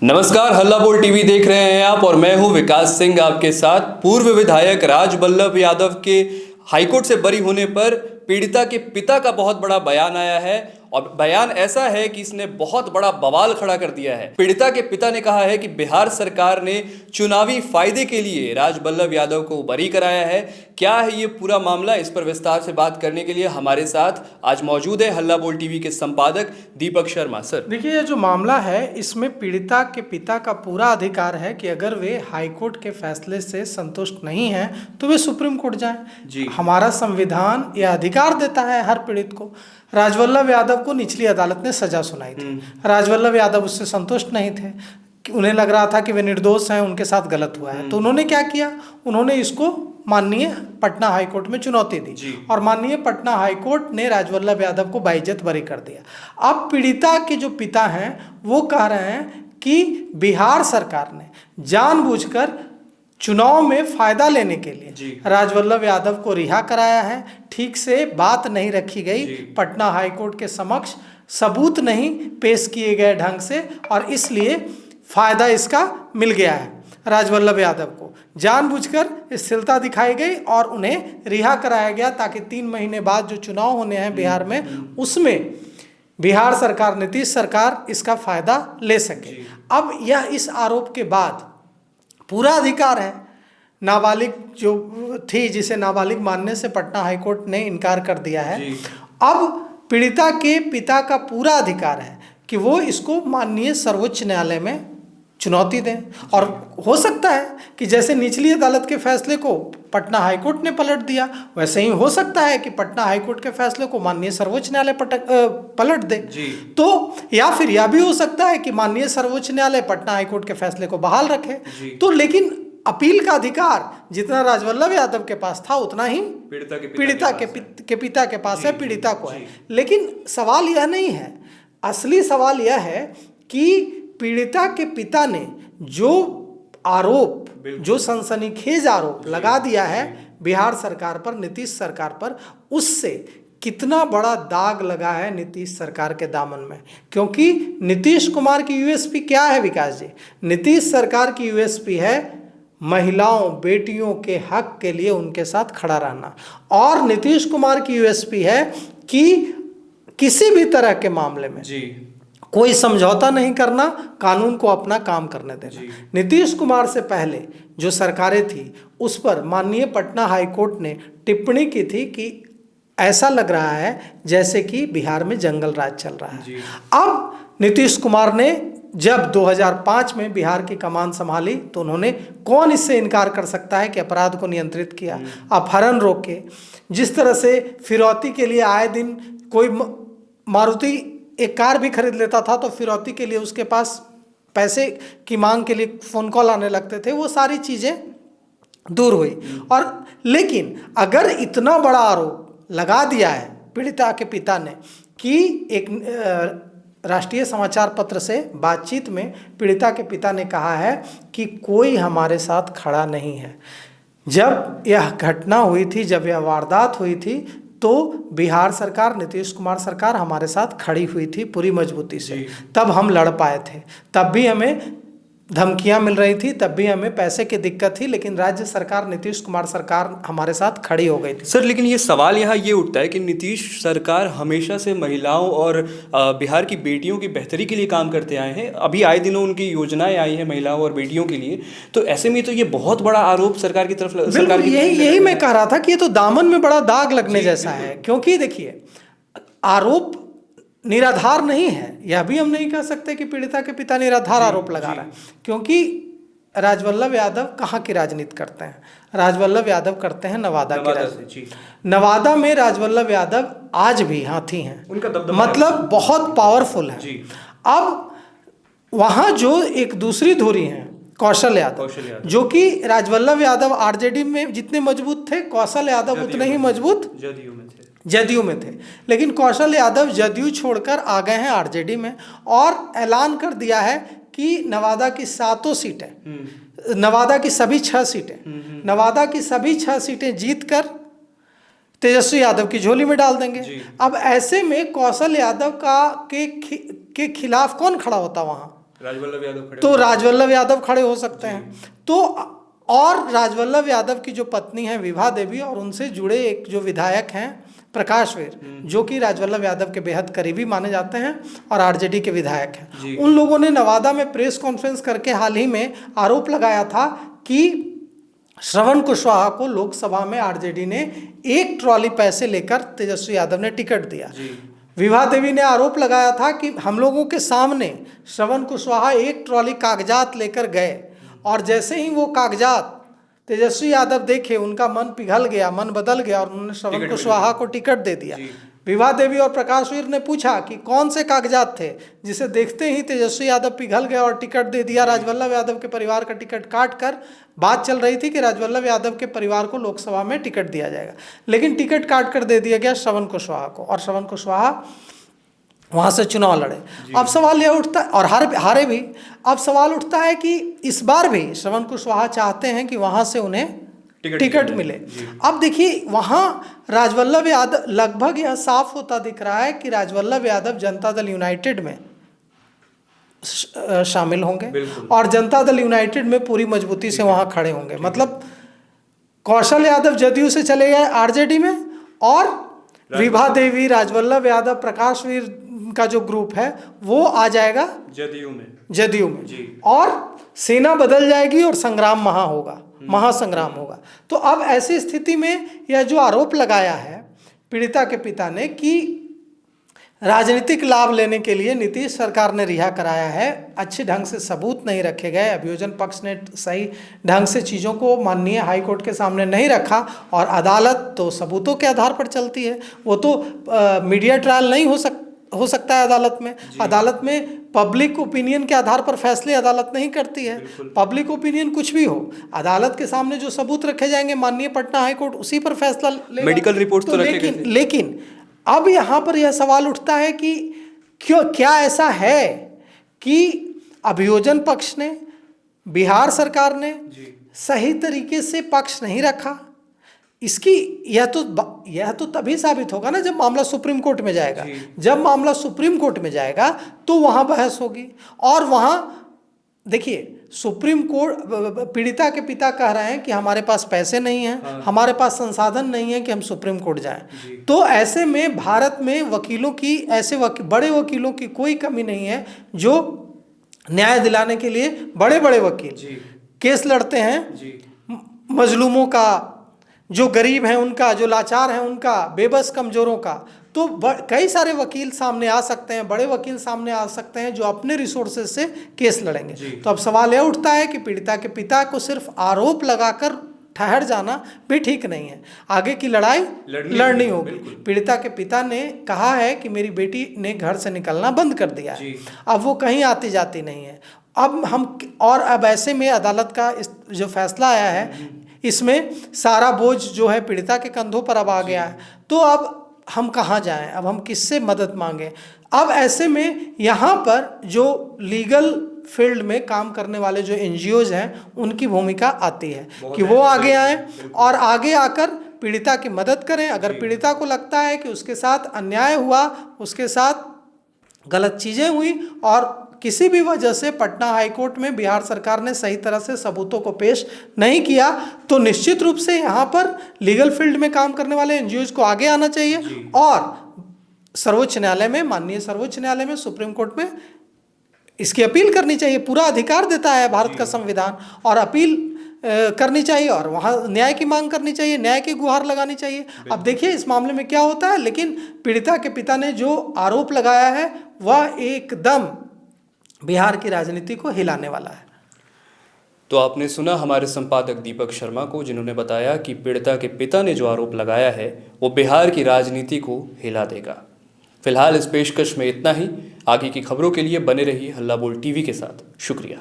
नमस्कार, हल्ला बोल टीवी देख रहे हैं आप और मैं हूं विकास सिंह आपके साथ। पूर्व विधायक राजवल्लभ यादव के हाईकोर्ट से बरी होने पर पीड़िता के पिता का बहुत बड़ा बयान आया है और बयान ऐसा है कि इसने बहुत बड़ा बवाल खड़ा कर दिया है। पीड़िता के पिता ने कहा है कि बिहार सरकार ने चुनावी फायदे के लिए राजवल्लभ यादव को बरी कराया है। क्या है ये पूरा मामला, इस पर विस्तार से बात करने के लिए हमारे साथ आज मौजूद है हल्ला बोल टीवी के संपादक दीपक शर्मा। सर देखिए, ये जो मामला है इसमें पीड़िता के पिता का पूरा अधिकार है कि अगर वे हाईकोर्ट के फैसले से संतुष्ट नहीं हैं तो वे सुप्रीम कोर्ट जाएं। हमारा संविधान यह अधिकार देता है हर पीड़ित को। राजवल्लभ यादव को निचली अदालत ने सजा सुनाई थी। राजवल्लभ यादव उससे संतुष्ट नहीं थे, उन्हें लग रहा था कि वे निर्दोष हैं, उनके साथ गलत हुआ है। तो उन्होंने क्या किया, उन्होंने इसको माननीय पटना हाईकोर्ट में चुनौती दी और माननीय पटना हाईकोर्ट ने राजवल्लभ यादव को बाइज्जत बरी कर दिया। अब पीड़िता के जो पिता हैं वो कह रहे हैं कि बिहार सरकार ने जानबूझकर चुनाव में फायदा लेने के लिए राजवल्लभ यादव को रिहा कराया है। ठीक से बात नहीं रखी गई, पटना हाईकोर्ट के समक्ष सबूत नहीं पेश किए गए ढंग से, और इसलिए फायदा इसका मिल गया है। राजवल्लभ यादव को जानबूझकर स्थिरता दिखाई गई और उन्हें रिहा कराया गया ताकि 3 महीने बाद जो चुनाव होने हैं बिहार में, उसमें बिहार सरकार, नीतीश सरकार इसका फायदा ले सके। अब यह इस आरोप के बाद पूरा अधिकार है। नाबालिग जो थी, जिसे नाबालिग मानने से पटना हाईकोर्ट ने इनकार कर दिया है, अब पीड़िता के पिता का पूरा अधिकार है कि वो इसको माननीय सर्वोच्च न्यायालय में चुनौती दें। और हो सकता है कि जैसे निचली अदालत के फैसले को पटना हाईकोर्ट ने पलट दिया, वैसे ही हो सकता है कि पटना हाईकोर्ट के फैसले को माननीय सर्वोच्च न्यायालय पलट दे। तो या फिर यह भी हो सकता है कि माननीय सर्वोच्च न्यायालय पटना हाईकोर्ट के फैसले को बहाल रखे। तो लेकिन अपील का अधिकार जितना राजवल्लभ यादव के पास था उतना ही पीड़िता के पिता के पास है, पीड़िता को है। लेकिन सवाल यह नहीं है, असली सवाल यह है कि पीड़िता के पिता ने जो आरोप, जो सनसनीखेज आरोप लगा दिया है बिहार सरकार पर, नीतीश सरकार पर, उससे कितना बड़ा दाग लगा है नीतीश सरकार के दामन में। क्योंकि नीतीश कुमार की यूएसपी क्या है विकास जी? नीतीश सरकार की यूएसपी है महिलाओं, बेटियों के हक के लिए उनके साथ खड़ा रहना। और नीतीश कुमार की यूएसपी है कि किसी भी तरह के मामले में कोई समझौता नहीं करना, कानून को अपना काम करने देना। नीतीश कुमार से पहले जो सरकारें थी उस पर माननीय पटना हाईकोर्ट ने टिप्पणी की थी कि ऐसा लग रहा है जैसे कि बिहार में जंगल राज चल रहा है। अब नीतीश कुमार ने जब 2005 में बिहार की कमान संभाली तो उन्होंने, कौन इससे इनकार कर सकता है कि अपराध को नियंत्रित किया, अपहरण रोके। जिस तरह से फिरौती के लिए आए दिन कोई मारुति एक कार भी खरीद लेता था तो फिरौती के लिए उसके पास पैसे की मांग के लिए फ़ोन कॉल आने लगते थे, वो सारी चीज़ें दूर हुई। और लेकिन अगर इतना बड़ा आरोप लगा दिया है पीड़िता के पिता ने कि एक राष्ट्रीय समाचार पत्र से बातचीत में पीड़िता के पिता ने कहा है कि कोई हमारे साथ खड़ा नहीं है। जब यह घटना हुई थी, जब यह वारदात हुई थी, तो बिहार सरकार, नीतीश कुमार सरकार हमारे साथ खड़ी हुई थी पूरी मजबूती से। तब हम लड़ पाए थे, तब भी हमें धमकियां मिल रही थी, तब भी हमें पैसे की दिक्कत थी, लेकिन राज्य सरकार, नीतीश कुमार सरकार हमारे साथ खड़ी हो गई थी। सर, लेकिन ये सवाल यहाँ ये उठता है कि नीतीश सरकार हमेशा से महिलाओं और बिहार की बेटियों की बेहतरी के लिए काम करते आए हैं। अभी आए दिनों उनकी योजनाएं आई हैं महिलाओं और बेटियों के लिए, तो ऐसे में तो ये बहुत बड़ा आरोप सरकार की तरफ, सरकार की यही मैं कह रहा था कि ये तो दामन में बड़ा दाग लगने जैसा है। क्योंकि देखिए, आरोप निराधार नहीं है, यह भी हम नहीं कह सकते कि पीड़िता के पिता निराधार आरोप लगा रहा है। क्योंकि राजवल्लभ यादव कहाँ की राजनीति करते हैं? राजवल्लभ यादव करते हैं नवादा की राजनीति। नवादा में राजवल्लभ यादव आज भी हाथी हैं, उनका दबदबा मतलब बहुत पावरफुल है। अब वहाँ जो एक दूसरी धुरी है कौशल यादव, जो कि राजवल्लभ यादव आरजेडी में जितने मजबूत थे, कौशल यादव उतने ही मजबूत जदयू में थे। लेकिन कौशल यादव जदयू छोड़कर आ गए हैं आरजेडी में और ऐलान कर दिया है कि नवादा की 7 सीटें, नवादा की सभी 6 सीटें, नवादा की सभी 6 सीटें जीतकर तेजस्वी यादव की झोली में डाल देंगे। अब ऐसे में कौशल यादव के खिलाफ कौन खड़ा होता वहाँ? राजवल्लभ यादव खड़े तो राजवल्लभ यादव खड़े हो सकते हैं। तो और राजवल्लभ यादव की जो पत्नी है विभा देवी, और उनसे जुड़े एक जो विधायक हैं प्रकाशवीर, जो कि राजवल्लभ यादव के बेहद करीबी माने जाते हैं और आरजेडी के विधायक हैं, उन लोगों ने नवादा में प्रेस कॉन्फ्रेंस करके हाल ही में आरोप लगाया था कि श्रवण कुशवाहा को लोकसभा में आरजेडी ने 1 ट्रॉली पैसे लेकर तेजस्वी यादव ने टिकट दिया। विभा देवी ने आरोप लगाया था कि हम लोगों के सामने श्रवण कुशवाहा 1 ट्रॉली कागजात लेकर गए, और जैसे ही वो कागजात तेजस्वी यादव देखे उनका मन पिघल गया, मन बदल गया, और उन्होंने श्रवण कुशवाहा को टिकट दे दिया। विभा देवी और प्रकाशवीर ने पूछा कि कौन से कागजात थे, जिसे देखते ही तेजस्वी यादव पिघल गया और टिकट दे दिया। राजवल्लभ यादव के परिवार का टिकट काट कर बात चल रही थी कि राजवल्लभ यादव के परिवार को लोकसभा में टिकट दिया जाएगा, लेकिन टिकट काट कर दे दिया गया श्रवण कुशवाहा को, और श्रवण कुशवाहा वहाँ से चुनाव लड़े। अब सवाल यह उठता है, और हारे भी। अब सवाल उठता है कि इस बार भी श्रवण कुशवाहा चाहते हैं कि वहाँ से उन्हें टिकट मिले। अब देखिए, वहाँ राजवल्लभ यादव, लगभग यह साफ होता दिख रहा है कि राजवल्लभ यादव जनता दल यूनाइटेड में शामिल होंगे, और जनता दल यूनाइटेड में पूरी मजबूती से वहाँ खड़े होंगे। मतलब कौशल यादव जदयू से चले गए आरजेडी में, और विभा देवी, राजवल्लभ यादव, प्रकाशवीर का जो ग्रुप है वो आ जाएगा जदयू में, और सेना बदल जाएगी और संग्राम महासंग्राम होगा। तो अब ऐसी स्थिति में यह जो आरोप लगाया है पीड़िता के पिता ने कि राजनीतिक लाभ लेने के लिए नीतीश सरकार ने रिहा कराया है, अच्छे ढंग से सबूत नहीं रखे गए, अभियोजन पक्ष ने सही ढंग से चीज़ों को माननीय हाईकोर्ट के सामने नहीं रखा, और अदालत तो सबूतों के आधार पर चलती है। वो तो मीडिया ट्रायल नहीं हो सकता है अदालत में। अदालत में पब्लिक ओपिनियन के आधार पर फैसले अदालत नहीं करती है। पब्लिक ओपिनियन कुछ भी हो, अदालत के सामने जो सबूत रखे जाएंगे माननीय पटना हाईकोर्ट उसी पर फैसला लेगा। मेडिकल रिपोर्ट तो लेकिन अब यहाँ पर यह सवाल उठता है कि क्या ऐसा है कि अभियोजन पक्ष ने, बिहार सरकार ने सही तरीके से पक्ष नहीं रखा? इसकी यह तो तभी साबित होगा ना जब मामला सुप्रीम कोर्ट में जाएगा। जब मामला सुप्रीम कोर्ट में जाएगा तो वहाँ बहस होगी, और वहाँ देखिए सुप्रीम कोर्ट, पीड़िता के पिता कह रहे हैं कि हमारे पास पैसे नहीं हैं, हमारे पास संसाधन नहीं है कि हम सुप्रीम कोर्ट जाएं। तो ऐसे में भारत में वकीलों की, बड़े वकीलों की कोई कमी नहीं है जो न्याय दिलाने के लिए बड़े बड़े वकील केस लड़ते हैं। मजलूमों का, जो गरीब हैं उनका, जो लाचार हैं उनका, बेबस कमजोरों का, तो कई सारे वकील सामने आ सकते हैं, बड़े वकील सामने आ सकते हैं जो अपने रिसोर्सेज से केस लड़ेंगे। तो अब सवाल यह उठता है कि पीड़िता के पिता को सिर्फ आरोप लगाकर ठहर जाना भी ठीक नहीं है, आगे की लड़ाई लड़नी होगी। पीड़िता के पिता ने कहा है कि मेरी बेटी ने घर से निकलना बंद कर दिया है, अब वो कहीं आती जाती नहीं है। अब ऐसे में अदालत का जो फैसला आया है, इसमें सारा बोझ जो है पीड़िता के कंधों पर अब आ गया है। तो अब हम कहाँ जाएं, अब हम किससे मदद मांगें? अब ऐसे में यहाँ पर जो लीगल फील्ड में काम करने वाले जो एनजीओज हैं उनकी भूमिका आती है कि वो आगे आएं और आगे आकर पीड़िता की मदद करें। अगर पीड़िता को लगता है कि उसके साथ अन्याय हुआ, उसके साथ गलत चीज़ें हुई और किसी भी वजह से पटना हाईकोर्ट में बिहार सरकार ने सही तरह से सबूतों को पेश नहीं किया, तो निश्चित रूप से यहाँ पर लीगल फील्ड में काम करने वाले एनजीओज को आगे आना चाहिए और सर्वोच्च न्यायालय में, माननीय सर्वोच्च न्यायालय में, सुप्रीम कोर्ट में इसकी अपील करनी चाहिए। पूरा अधिकार देता है भारत का संविधान, और अपील करनी चाहिए और वहाँ न्याय की मांग करनी चाहिए, न्याय की गुहार लगानी चाहिए। अब देखिए इस मामले में क्या होता है, लेकिन पीड़िता के पिता ने जो आरोप लगाया है वह एकदम बिहार की राजनीति को हिलाने वाला है। तो आपने सुना हमारे संपादक दीपक शर्मा को, जिन्होंने बताया कि पीड़िता के पिता ने जो आरोप लगाया है वो बिहार की राजनीति को हिला देगा। फिलहाल इस पेशकश में इतना ही। आगे की खबरों के लिए बने रहिए हल्ला बोल टीवी के साथ। शुक्रिया।